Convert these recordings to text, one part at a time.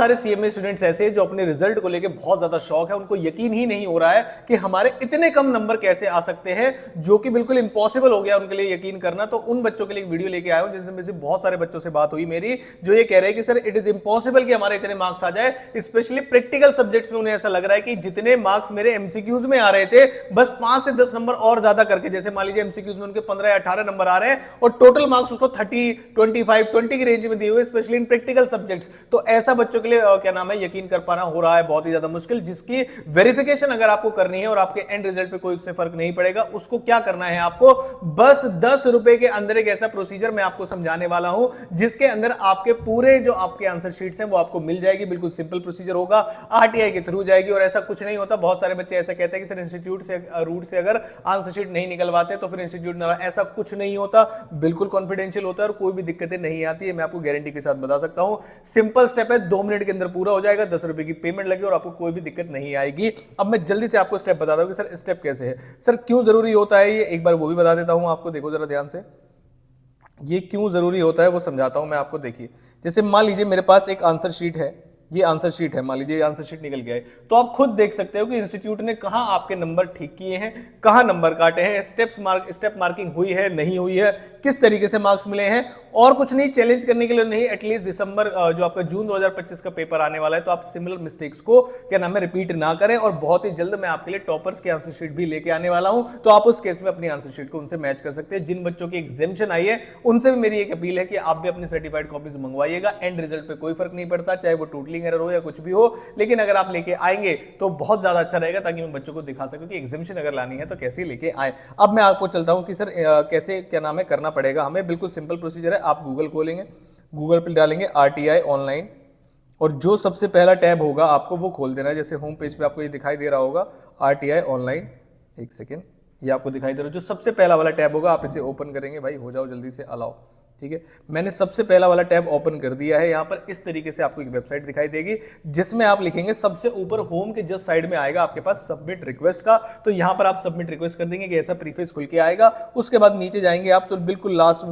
सारे CMA students ऐसे हैं जो अपने रिजल्ट को लेकर बहुत ज्यादा शौक है, उनको यकीन ही नहीं हो रहा है कि हमारे इतने कम नंबर कैसे आ सकते हैं, जो कि बिल्कुल इंपॉसिबल हो गया उनके लिए यकीन करना। तो उन बच्चों के लिए वीडियो लेके आया हूं, जिसमें से बहुत सारे बच्चों से बात हुई मेरी, जो ये कह रहे हैं कि सर इट इज इंपॉसिबल कि हमारे इतने मार्क्स आ जाए। स्पेशली प्रैक्टिकल सब्जेक्ट्स में उन्हें ऐसा लग रहा है कि जितने मार्क्स मेरे एमसीक्यूज में आ रहे थे, बस 5 से 10 नंबर और ज्यादा करके, जैसे मान लीजिए एमसीक्यूज में उनके 15 या 18 नंबर आ रहे हैं और टोटल मार्क्स उसको 30, 25, 20 की रेंज में दिए हुए, स्पेशली इन प्रैक्टिकल सब्जेक्ट्स। तो ऐसा बच्चों के लिए क्या नाम है, यकीन कर पाना हो रहा है बहुत ही ज्यादा मुश्किल, जिसकी वेरिफिकेशन अगर आपको करनी है और आपके एंड रिजल्ट पे कोई उससे फर्क नहीं पड़ेगा, उसको क्या करना है, आपको बस 10 रुपए के अंदर एक ऐसा प्रोसीजर मैं आपको समझाने वाला हूं, जिसके अंदर आपके पूरे जो आपके आंसर शीट्स हैं वो आपको मिल जाएगी। बिल्कुल सिंपल प्रोसीजर होगा, आरटीआई के थ्रू जाएगी। और ऐसा कुछ नहीं होता, बहुत सारे बच्चे ऐसे कहते हैं कि सर इंस्टीट्यूट से रूट से अगर आंसर शीट नहीं निकलवाते तो फिर इंस्टीट्यूट ना, ऐसा कुछ नहीं होता, बिल्कुल कॉन्फिडेंशियल होता है और कोई भी दिक्कतें नहीं आती है, मैं आपको गारंटी के साथ बता सकता हूं। सिंपल स्टेप है, 2 मिनट के अंदर पूरा हो जाएगा, 10 रुपए की पेमेंट लगी और आपको कोई भी दिक्कत नहीं आएगी। अब मैं जल्दी से आपको स्टेप बताता हूं कि सर स्टेप कैसे है, सर क्यों जरूरी होता है ये, एक बार वो भी बता देता हूं आपको। देखो जरा ध्यान से, ये क्यों जरूरी होता है वो समझाता हूं मैं आपको। देखिए, जैसे मान लीजिए मेरे पास एक आंसर शीट है, ये आंसर शीट है, मान लीजिए ये आंसर शीट निकल गया है, तो आप खुद देख सकते हो कि इंस्टीट्यूट ने कहां आपके नंबर ठीक किए हैं, कहां नंबर काटे हैं, स्टेप मार्किंग हुई है नहीं हुई है, किस तरीके से मार्क्स मिले हैं। और कुछ नहीं, चैलेंज करने के लिए नहीं, एटलीस्ट दिसंबर जो आपका जून 2025 का पेपर आने वाला है, तो आप सिमिलर मिस्टेक्स को क्या नाम है रिपीट ना करें। और बहुत ही जल्द मैं आपके लिए टॉपर्स की आंसर शीट भी लेके आने वाला हूं, तो आप उस केस में अपनी आंसर शीट को उनसे मैच कर सकते हैं। जिन बच्चों की एग्जामिशन आई है उनसे भी मेरी एक अपील है कि आप भी अपनी सर्टिफाइड कॉपीज मंगवाइएगा। एंड रिजल्ट पे कोई फर्क नहीं पड़ता, चाहे वो टोटलिंग एरर हो या कुछ भी हो, लेकिन अगर आप लेके आएंगे तो बहुत ज्यादा अच्छा रहेगा, ताकि मैं बच्चों को दिखा सकूं कि एग्जामिशन अगर लानी है तो कैसे लेके आए। अब मैं आपको चलता हूं कि सर कैसे क्या नाम है करना पड़ेगा हमें। बिल्कुल सिंपल प्रोसीजर है, आप गूगल खोलेंगे, गूगल पे डालेंगे आरटीआई ऑनलाइन, और जो सबसे पहला टैब होगा आपको वो खोल देना है। जैसे होम पेज पे आपको ये दिखाई दे रहा होगा आरटीआई ऑनलाइन, एक सेकेंड, ये आपको दिखाई दे रहा है, जो सबसे पहला वाला टैब होगा आप इसे ओपन करेंगे। भाई हो जाओ जल्दी से, अलाउ, ठीक है। मैंने सबसे पहला वाला टैब ओपन कर दिया है। यहां पर इस तरीके से आपको एक वेबसाइट दिखाई देगी, जिसमें आप लिखेंगे, सबसे ऊपर होम के जस्ट साइड में आएगा आपके पास सबमिट रिक्वेस्ट का, तो यहां पर आप सबमिट रिक्वेस्ट कर देंगे कि ऐसा प्रीफेस खुल के आएगा। उसके बाद नीचे जाएंगे आप तो बिल्कुल लास्ट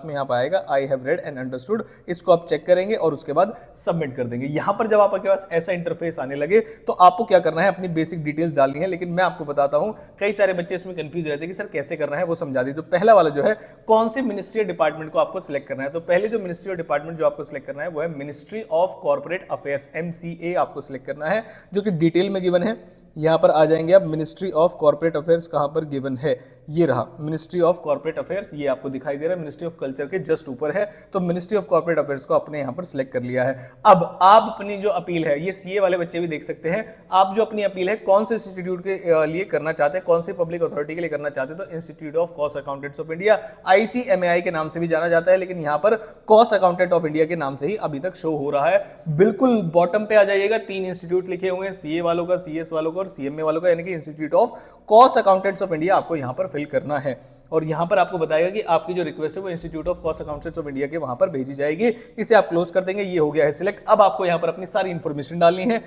में यहां पर आएगा I have read and understood, इसको आप चेक करेंगे और उसके बाद सबमिट कर देंगे। यहां पर जब आपके पास ऐसा इंटरफेस आने लगे तो आपको क्या करना है, अपनी बेसिक डिटेल्स डालनी है। लेकिन मैं आपको बताता हूं, कई सारे बच्चे इसमें कंफ्यूज रहते हैं कि सर कैसे करना है, वो समझा दी। तो पहला वाला जो है, कौन सी मिनिस्ट्री डिपार्टमेंट को आपको सिलेक्ट करना है, तो पहले जो मिनिस्ट्री और डिपार्टमेंट जो आपको सिलेक्ट करना है वो है ministry of corporate affairs, MCA आपको सिलेक्ट करना है, जो कि डिटेल में गिवन है। यहां पर आ जाएंगे आप, मिनिस्ट्री ऑफ कॉर्पोरेट अफेयर्स कहां पर गिवन है, ये रहा मिनिस्ट्री ऑफ कॉर्पोरेट अफेयर्स, ये आपको दिखाई दे रहा है, मिनिस्ट्री ऑफ कल्चर के जस्ट ऊपर है। तो मिनिस्ट्री ऑफ कॉर्पोरेट अफेयर्स को आपने यहां पर सिलेक्ट कर लिया है। अब आप अपनी जो अपील है, ये सीए वाले बच्चे भी देख सकते हैं, आप जो अपनी अपील है कौन से इंस्टीट्यूट के लिए करना चाहते हैं, कौन सी पब्लिक अथॉरिटी के लिए करना चाहते हैं, तो institute of cost accountants of India, ICMAI के नाम से भी जाना जाता है, लेकिन यहां पर कॉस्ट अकाउंटेंट ऑफ इंडिया के नाम से ही अभी तक शो हो रहा है। बिल्कुल बॉटम पे आ जाइएगा, 3 इंस्टीट्यूट लिखे हुए हैं, सीए वालों का, सीएस वालों का और सीएमए वालों का, यानी कि institute of cost accountants of India आपको यहां पर फिल करना है। और यहां पर आपको बताएगा कि आपकी जो रिक्वेस्ट है वो institute of cost accountants of India के वहां पर भेजी जाएगी। इसे आप क्लोज कर देंगे, ये हो गया है सिलेक्ट। अब आपको यहां पर अपनी सारी इंफॉर्मेशन डालनी है।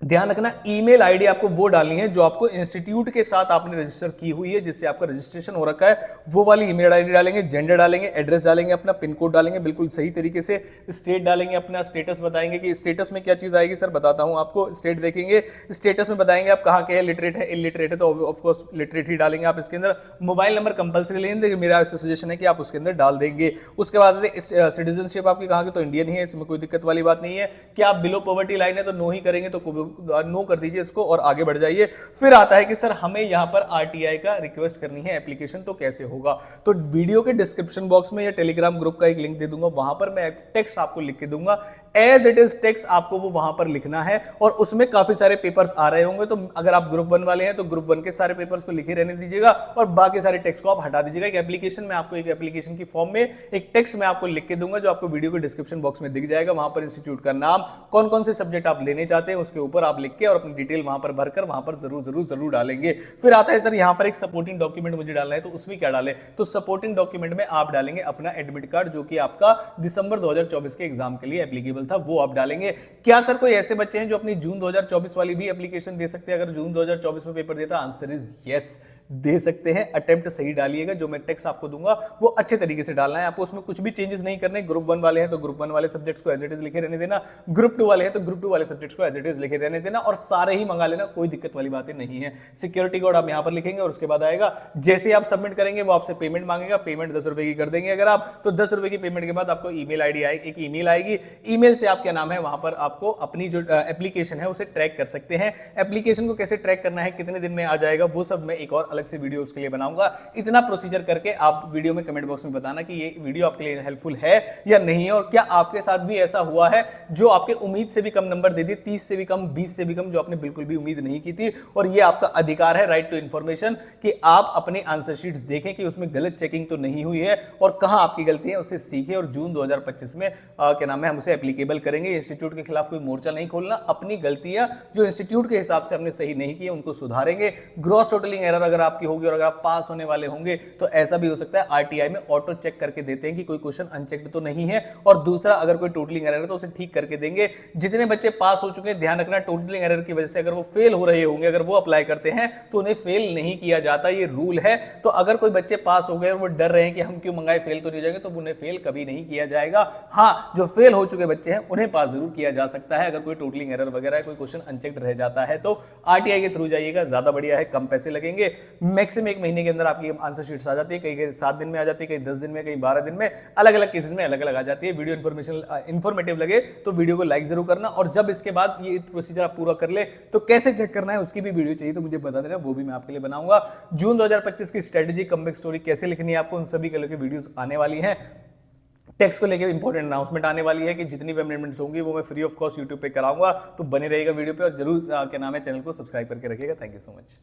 ध्यान रखना, ईमेल आईडी आपको वो डालनी है जो आपको इंस्टीट्यूट के साथ आपने रजिस्टर की हुई है, जिससे आपका रजिस्ट्रेशन हो रखा है, वो वाली ईमेल आईडी डालेंगे, जेंडर डालेंगे, एड्रेस डालेंगे, अपना पिन कोड डालेंगे बिल्कुल सही तरीके से, स्टेट डालेंगे, अपना स्टेटस बताएंगे कि स्टेटस में क्या चीज आएगी। सर बताता हूं आपको, स्टेट देखेंगे, स्टेटस में बताएंगे आप कहां के हैं, लिटरेट है, इलिटरेट है, तो ऑफकोर्स लिटरेट ही डालेंगे आप इसके अंदर। मोबाइल नंबर कंपल्सरी लेंगे, लेकिन मेरा सजेशन है कि आप उसके अंदर डाल देंगे। उसके बाद सिटीजनशिप आपकी कहां की, तो इंडियन ही है, इसमें कोई दिक्कत वाली बात नहीं है। क्या आप बिलो पॉवर्टी लाइन है तो नो ही करेंगे, तो नो कर दीजिए इसको और आगे बढ़ जाइए। फिर आता है कि सर हमें यहां पर आरटीआई का रिक्वेस्ट करनी है एप्लीकेशन, तो कैसे होगा, तो वीडियो के डिस्क्रिप्शन बॉक्स में या टेलीग्राम ग्रुप का एक लिंक दे दूंगा, वहां पर मैं टेक्स्ट आपको लिख के दूंगा, एज इट इज टेक्स्ट आपको वो वहां पर लिखना है। और उसमें काफी सारे पेपर्स आ रहे होंगे, तो अगर आप ग्रुप 1 वाले हैं तो ग्रुप 1 के सारे पेपर्स को लिखे रहने दीजिएगा और बाकी सारे टेक्स्ट को आप हटा दीजिएगा। एक एप्लीकेशन में आपको, एक एप्लीकेशन की फॉर्म में एक टेक्स्ट में आपको लिख के दूंगा, जो आपको वीडियो के डिस्क्रिप्शन बॉक्स में दिख जाएगा। वहां पर इंस्टीट्यूट का नाम, कौन कौन से सब्जेक्ट आप लेने चाहते हैं, उसके ऊपर आप लिख के और अपनी डिटेल वहां पर भरकर वहां पर जरूर डालेंगे। फिर आता है सर यहां पर एक सपोर्टिंग डॉक्यूमेंट मुझे डालना है, तो उसमें क्या डालें, तो सपोर्टिंग डॉक्यूमेंट में आप डालेंगे अपना एडमिट कार्ड, जो कि आपका दिसंबर 2024 के एग्जाम के लिए एप्लीकेबल था, वो आप डालेंगे। क्या सर कोई ऐसे बच्चे हैं जो अपनी जून 2024 वाली भी एप्लीकेशन दे सकते हैं अगर जून 2024 में पेपर देता, आंसर इज यस। दे सकते हैं। अटेम्प्ट सही डालिएगा, जो मैं टेक्स्ट आपको दूंगा वो अच्छे तरीके से डालना है, आपको उसमें कुछ भी चेंजेस नहीं करने। ग्रुप 1 वाले हैं तो ग्रुप 1 वाले सब्जेक्ट्स को एज इट इज लिखे रहने देना, ग्रुप 2 वाले हैं तो ग्रुप 2 वाले सब्जेक्ट्स को एज इट इज लिखे रहने देना, और सारे ही मंगा लेना, कोई दिक्कत वाली बातें नहीं है। सिक्योरिटी कोड आप यहां पर लिखेंगे और उसके बाद आएगा, जैसे आप सबमिट करेंगे वो आपसे पेमेंट मांगेगा, पेमेंट 10 रुपए की कर देंगे अगर आप, तो 10 रुपए की पेमेंट के बाद आपको ईमेल आईडी आएगी, एक ईमेल आएगी, ईमेल से आप क्या नाम है वहां पर आपको अपनी जो एप्लीकेशन है उसे ट्रैक कर सकते हैं। एप्लीकेशन को कैसे ट्रैक करना है, कितने दिन में आ जाएगा, वो सब मैं एक और अलग से वीडियो उसके लिए बनाऊंगा। इतना प्रोसीजर करके आप वीडियो में कमेंट बॉक्स में बताना कि ये वीडियो आपके लिए हेल्पफुल है या नहीं है, और क्या आपके साथ भी ऐसा हुआ है जो आपके उम्मीद से भी कम नंबर दे दिए, 30 से भी कम, 20 से भी कम, जो आपने बिल्कुल भी उम्मीद नहीं की थी। और ये आपका अधिकार है, राइट टू इंफॉर्मेशन, कि आप अपने आंसर शीट्स देखें कि उसमें गलत चेकिंग तो नहीं हुई है और कहां आपकी गलती है उसे सीखें, और जून 2025 में क्या नाम है हम उसे एप्लीकेबल करेंगे। इंस्टीट्यूट के खिलाफ कोई मोर्चा नहीं खोलना, अपनी गलतियां जो इंस्टीट्यूट के हिसाब से हमने सही नहीं की है उनको सुधारेंगे। ग्रॉस टोटलिंग एरर अगर आपकी होगी और अगर आप पास होने वाले होंगे तो ऐसा भी हो सकता है आरटीआई में ऑटो चेक करके देते हैं कि कोई क्वेश्चन अनचेक्ड तो नहीं है, और दूसरा अगर कोई टोटलिंग एरर है तो उसे ठीक करके देंगे। जितने बच्चे पास हो चुके हैं ध्यान रखना, टोटलिंग एरर की वजह से अगर वो फेल हो रहे होंगे, अगर वो अप्लाई करते हैं तो उन्हें फेल नहीं किया जाता, ये रूल है। तो अगर कोई बच्चे पास हो गए और वो डर रहे हैं कि हम क्यों मंगाए, फेल तो नहीं जाएंगे, तो उन्हें फेल कभी नहीं किया जाएगा। हाँ, जो फेल हो चुके बच्चे हैं उन्हें पास जरूर किया जा सकता है अगर कोई टोटलिंग एरर वगैरह कोई क्वेश्चन अनचेक्ड रह जाता है तो। आरटीआई के थ्रू जाइएगा, ज्यादा बढ़िया है, कम पैसे लगेंगे, मैक्सिमम 1 महीने के अंदर आपकी आंसर शीट्स आ जाती है, कहीं 7 दिन में आ जाती है, कहीं 10 दिन में, कहीं 12 दिन में, अलग अलग केसेस में अलग अलग आ जाती है। वीडियो इंफॉर्मेटिव लगे तो वीडियो को लाइक जरूर करना, और जब इसके बाद ये प्रोसीजर आप पूरा कर ले तो कैसे चेक करना है उसकी भी वीडियो चाहिए तो मुझे बता देना, वो भी मैं आपके लिए बनाऊंगा। जून 2025 की स्ट्रेटजी, कमबैक स्टोरी कैसे लिखनी है आपको, उन सभी कलर की वीडियोस आने वाली हैं। टेक्स्ट को लेकर इंपॉर्टेंट अनाउंसमेंट आने वाली है कि जितनी भी अमेंडमेंट्स होंगी वो मैं फ्री ऑफ कॉस्ट यूट्यूब पे कराऊंगा, तो बने रहेगा वीडियो पे, और जरूर क्या नाम है चैनल को सब्सक्राइब करके रखिएगा। Thank you so much.